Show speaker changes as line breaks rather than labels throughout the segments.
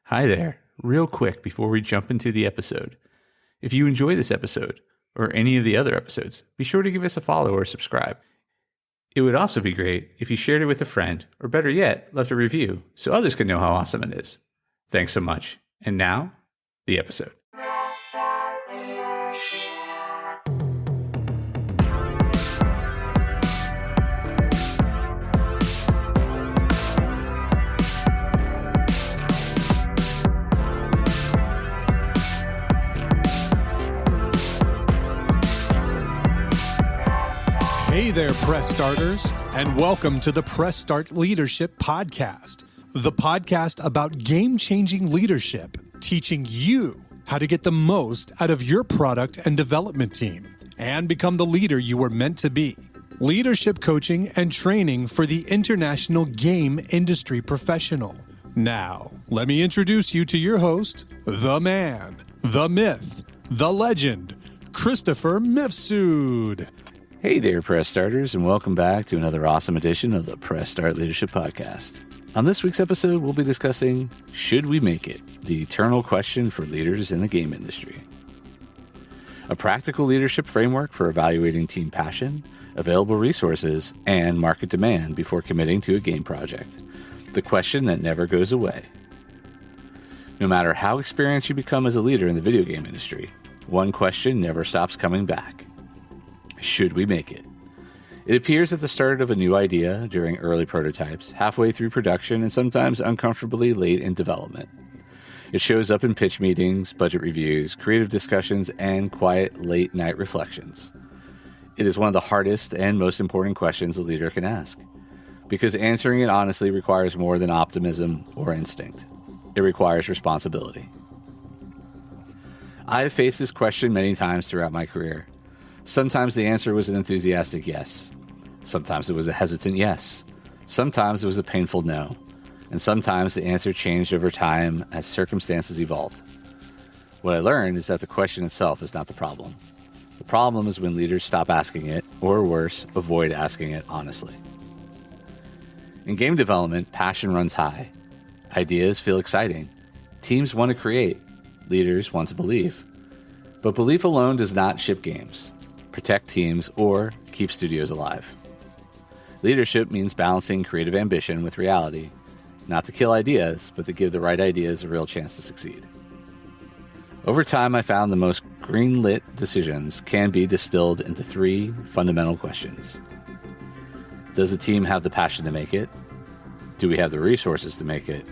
Hi there. Real quick before we jump into the episode. If you enjoy this episode, or any of the other episodes, be sure to give us a follow or subscribe. It would also be great if you shared it with a friend, or better yet, left a review so others can know how awesome it is. Thanks so much. And now, the episode.
Hey there, Press Starters, and welcome to the Press Start Leadership Podcast, the podcast about game-changing leadership, teaching you how to get the most out of your product and development team and become the leader you were meant to be. Leadership coaching and training for the international game industry professional. Now, let me introduce you to your host, the man, the myth, the legend, Christopher Mifsud.
Hey there, Press Starters, and welcome back to another awesome edition of the Press Start Leadership Podcast. On this week's episode, we'll be discussing, should we make it? The eternal question for leaders in the game industry. A practical leadership framework for evaluating team passion, available resources, and market demand before committing to a game project. The question that never goes away. No matter how experienced you become as a leader in the video game industry, one question never stops coming back. Should we make it? It appears at the start of a new idea, during early prototypes, halfway through production, and sometimes uncomfortably late in development. It shows up in pitch meetings, budget reviews, creative discussions, and quiet late-night reflections. It is one of the hardest and most important questions a leader can ask, because answering it honestly requires more than optimism or instinct. It requires responsibility. I have faced this question many times throughout my career. Sometimes the answer was an enthusiastic yes. Sometimes it was a hesitant yes. Sometimes it was a painful no. And sometimes the answer changed over time as circumstances evolved. What I learned is that the question itself is not the problem. The problem is when leaders stop asking it, or worse, avoid asking it honestly. In game development, passion runs high. Ideas feel exciting. Teams want to create. Leaders want to believe. But belief alone does not ship games, protect teams, or keep studios alive. Leadership means balancing creative ambition with reality, not to kill ideas, but to give the right ideas a real chance to succeed. Over time, I found the most green-lit decisions can be distilled into three fundamental questions. Does the team have the passion to make it? Do we have the resources to make it?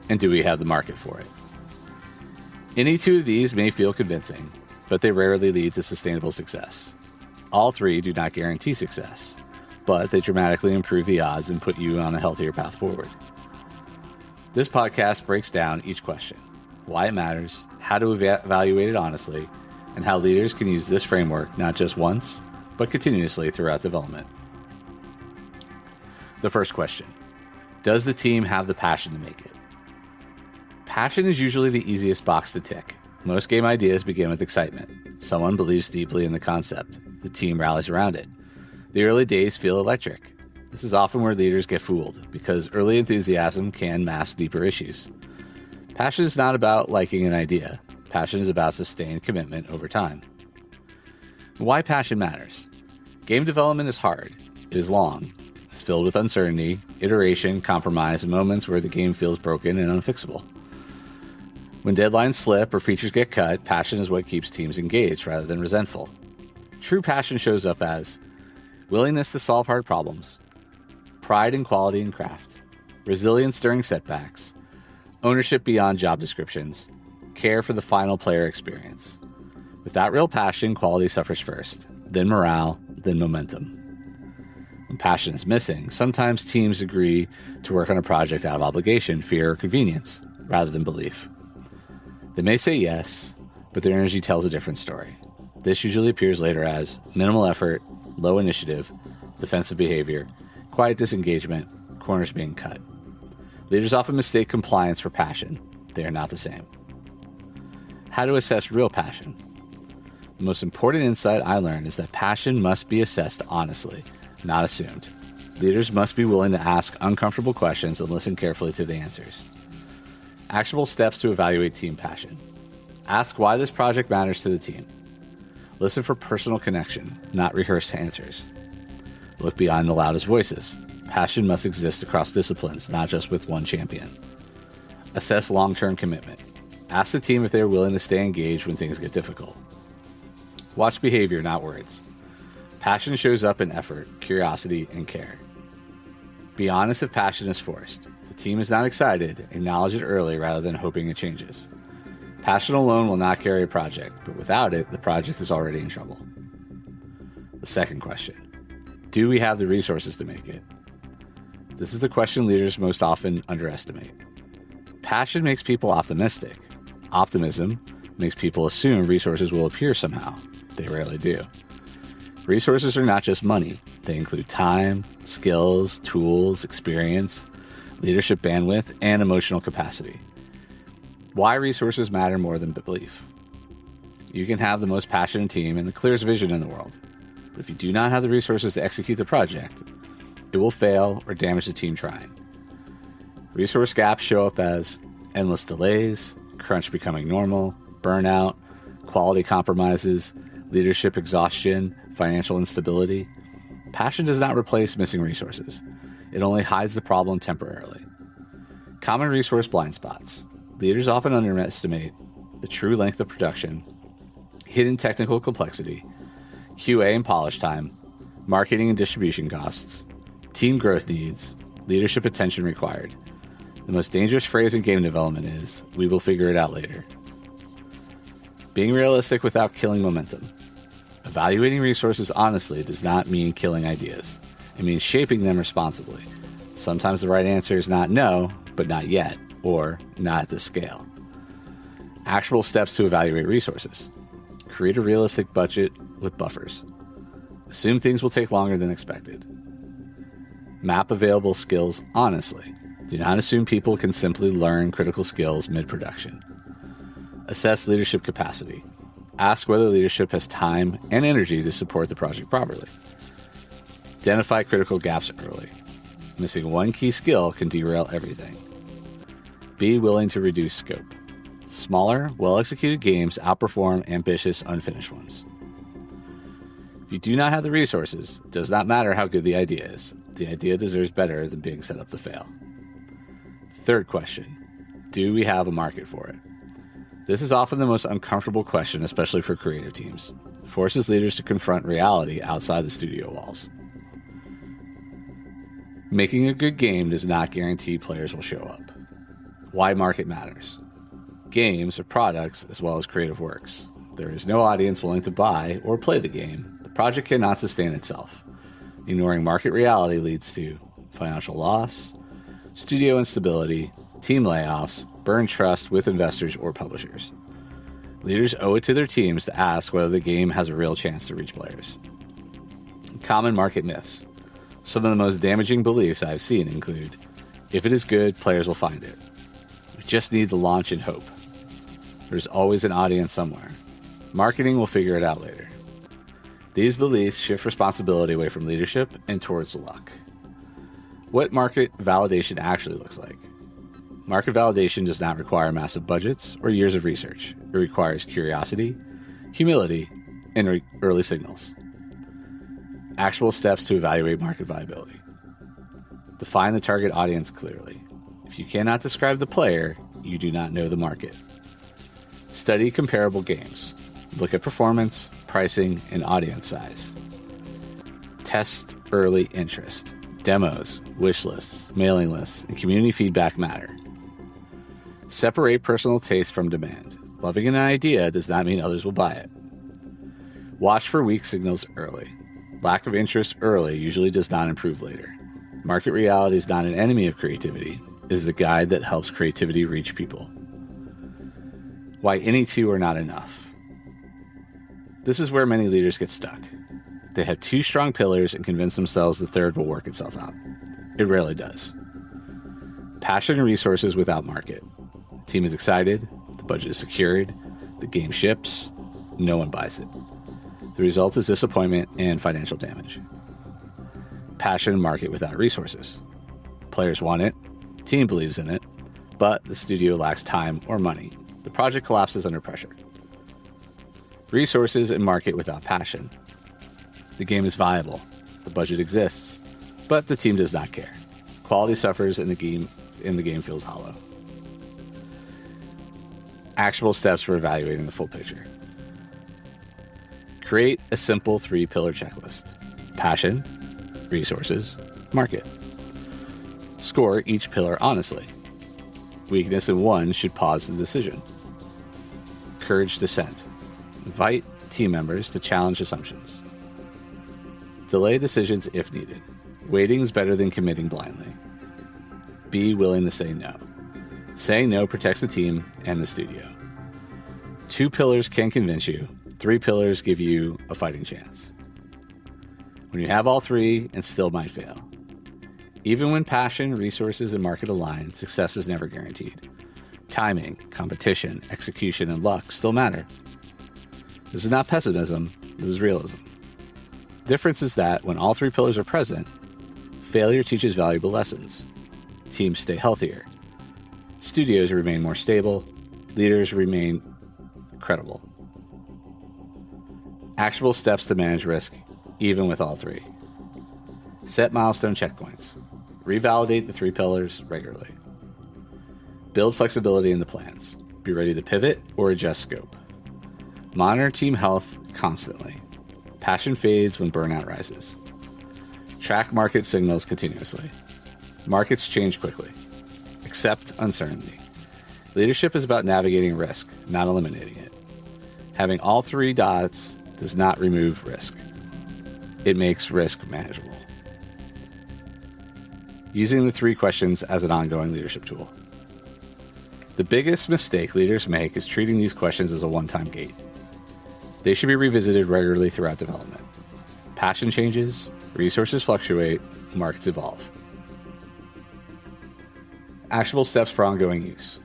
And do we have the market for it? Any two of these may feel convincing, but they rarely lead to sustainable success. All three do not guarantee success, but they dramatically improve the odds and put you on a healthier path forward. This podcast breaks down each question, why it matters, how to evaluate it honestly, and how leaders can use this framework not just once, but continuously throughout development. The first question, does the team have the passion to make it? Passion is usually the easiest box to tick. Most game ideas begin with excitement. Someone believes deeply in the concept. The team rallies around it. The early days feel electric. This is often where leaders get fooled, because early enthusiasm can mask deeper issues. Passion is not about liking an idea. Passion is about sustained commitment over time. Why passion matters? Game development is hard. It is long. It's filled with uncertainty, iteration, compromise, and moments where the game feels broken and unfixable. When deadlines slip or features get cut, passion is what keeps teams engaged rather than resentful. True passion shows up as willingness to solve hard problems, pride in quality and craft, resilience during setbacks, ownership beyond job descriptions, care for the final player experience. Without real passion, quality suffers first, then morale, then momentum. When passion is missing, sometimes teams agree to work on a project out of obligation, fear, or convenience, rather than belief. They may say yes, but their energy tells a different story. This usually appears later as minimal effort, low initiative, defensive behavior, quiet disengagement, corners being cut. Leaders often mistake compliance for passion. They are not the same. How to assess real passion. The most important insight I learned is that passion must be assessed honestly, not assumed. Leaders must be willing to ask uncomfortable questions and listen carefully to the answers. Actionable steps to evaluate team passion. Ask why this project matters to the team. Listen for personal connection, not rehearsed answers. Look beyond the loudest voices. Passion must exist across disciplines, not just with one champion. Assess long-term commitment. Ask the team if they are willing to stay engaged when things get difficult. Watch behavior, not words. Passion shows up in effort, curiosity, and care. Be honest if passion is forced. If the team is not excited, acknowledge it early rather than hoping it changes. Passion alone will not carry a project, but without it, the project is already in trouble. The second question. Do we have the resources to make it? This is the question leaders most often underestimate. Passion makes people optimistic. Optimism makes people assume resources will appear somehow. They rarely do. Resources are not just money. They include time, skills, tools, experience, leadership bandwidth, and emotional capacity. Why resources matter more than belief. You can have the most passionate team and the clearest vision in the world, but if you do not have the resources to execute the project, it will fail or damage the team trying. Resource gaps show up as endless delays, crunch becoming normal, burnout, quality compromises, leadership exhaustion, financial instability. Passion does not replace missing resources. It only hides the problem temporarily. Common resource blind spots. Leaders often underestimate the true length of production, hidden technical complexity, QA and polish time, marketing and distribution costs, team growth needs, leadership attention required. The most dangerous phrase in game development is, "We will figure it out later." Being realistic without killing momentum. Evaluating resources honestly does not mean killing ideas. It means shaping them responsibly. Sometimes the right answer is not no, but not yet, or not at this scale. Actionable steps to evaluate resources. Create a realistic budget with buffers. Assume things will take longer than expected. Map available skills honestly. Do not assume people can simply learn critical skills mid-production. Assess leadership capacity. Ask whether leadership has time and energy to support the project properly. Identify critical gaps early. Missing one key skill can derail everything. Be willing to reduce scope. Smaller, well-executed games outperform ambitious, unfinished ones. If you do not have the resources, it does not matter how good the idea is. The idea deserves better than being set up to fail. Third question. Do we have a market for it? This is often the most uncomfortable question, especially for creative teams. It forces leaders to confront reality outside the studio walls. Making a good game does not guarantee players will show up. Why market matters. Games are products as well as creative works. There is no audience willing to buy or play the game. The project cannot sustain itself. Ignoring market reality leads to financial loss, studio instability, team layoffs, burned trust with investors or publishers. Leaders owe it to their teams to ask whether the game has a real chance to reach players. Common market myths. Some of the most damaging beliefs I've seen include, if it is good, players will find it. We just need to launch and hope. There's always an audience somewhere. Marketing will figure it out later. These beliefs shift responsibility away from leadership and towards the luck. What market validation actually looks like. Market validation does not require massive budgets or years of research. It requires curiosity, humility, and early signals. Actual steps to evaluate market viability. Define the target audience clearly. If you cannot describe the player, you do not know the market. Study comparable games. Look at performance, pricing, and audience size. Test early interest. Demos, wish lists, mailing lists, and community feedback matter. Separate personal taste from demand. Loving an idea does not mean others will buy it. Watch for weak signals early. Lack of interest early usually does not improve later. Market reality is not an enemy of creativity. It is the guide that helps creativity reach people. Why any two are not enough. This is where many leaders get stuck. They have two strong pillars and convince themselves the third will work itself out. It rarely does. Passion and resources without market. The team is excited, the budget is secured, the game ships, no one buys it. The result is disappointment and financial damage. Passion and market without resources. Players want it, team believes in it, but the studio lacks time or money. The project collapses under pressure. Resources and market without passion. The game is viable. The budget exists, but the team does not care. Quality suffers and the game feels hollow. Actionable steps for evaluating the full picture. Create a simple 3-pillar checklist. Passion, resources, market. Score each pillar honestly. Weakness in one should pause the decision. Encourage dissent. Invite team members to challenge assumptions. Delay decisions if needed. Waiting is better than committing blindly. Be willing to say no. Saying no protects the team and the studio. 2 pillars can convince you. 3 pillars give you a fighting chance. When you have all 3, it still might fail. Even when passion, resources, and market align, success is never guaranteed. Timing, competition, execution, and luck still matter. This is not pessimism, this is realism. The difference is that when all 3 pillars are present, failure teaches valuable lessons. Teams stay healthier. Studios remain more stable. Leaders remain credible. Actionable steps to manage risk, even with all 3. Set milestone checkpoints. Revalidate the 3 pillars regularly. Build flexibility in the plans. Be ready to pivot or adjust scope. Monitor team health constantly. Passion fades when burnout rises. Track market signals continuously. Markets change quickly. Accept uncertainty. Leadership is about navigating risk, not eliminating it. Having all 3 dots does not remove risk. It makes risk manageable. Using the 3 questions as an ongoing leadership tool. The biggest mistake leaders make is treating these questions as a one-time gate. They should be revisited regularly throughout development. Passion changes, resources fluctuate, markets evolve. Actionable steps for ongoing use.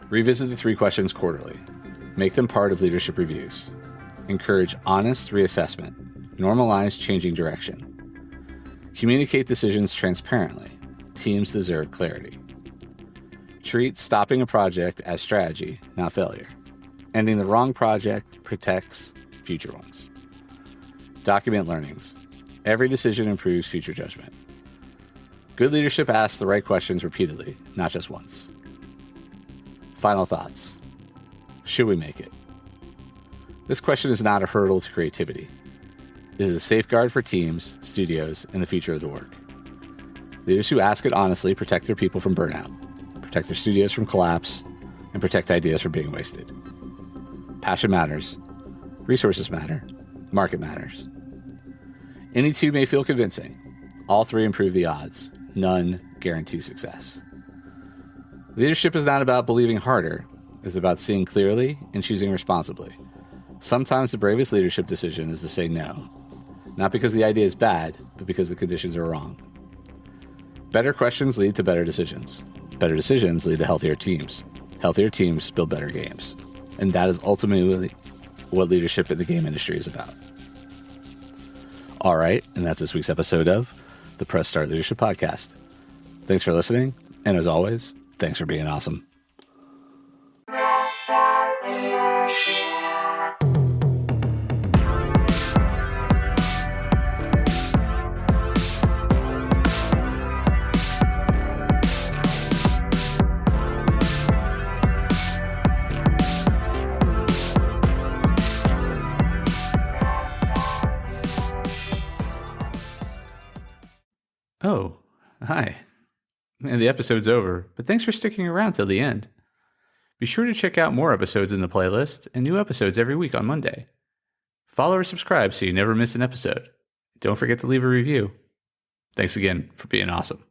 Revisit the 3 questions quarterly. Make them part of leadership reviews. Encourage honest reassessment. Normalize changing direction. Communicate decisions transparently. Teams deserve clarity. Treat stopping a project as strategy, not failure. Ending the wrong project protects future ones. Document learnings. Every decision improves future judgment. Good leadership asks the right questions repeatedly, not just once. Final thoughts. Should we make it? This question is not a hurdle to creativity. It is a safeguard for teams, studios, and the future of the work. Leaders who ask it honestly protect their people from burnout, protect their studios from collapse, and protect ideas from being wasted. Passion matters. Resources matter. Market matters. Any 2 may feel convincing. All 3 improve the odds. None guarantee success. Leadership is not about believing harder. It's about seeing clearly and choosing responsibly. Sometimes the bravest leadership decision is to say no. Not because the idea is bad, but because the conditions are wrong. Better questions lead to better decisions. Better decisions lead to healthier teams. Healthier teams build better games. And that is ultimately what leadership in the game industry is about. All right, and that's this week's episode of the Press Start Leadership Podcast. Thanks for listening, and as always, thanks for being awesome. Oh, hi. Man, the episode's over, but thanks for sticking around till the end. Be sure to check out more episodes in the playlist and new episodes every week on Monday. Follow or subscribe so you never miss an episode. Don't forget to leave a review. Thanks again for being awesome.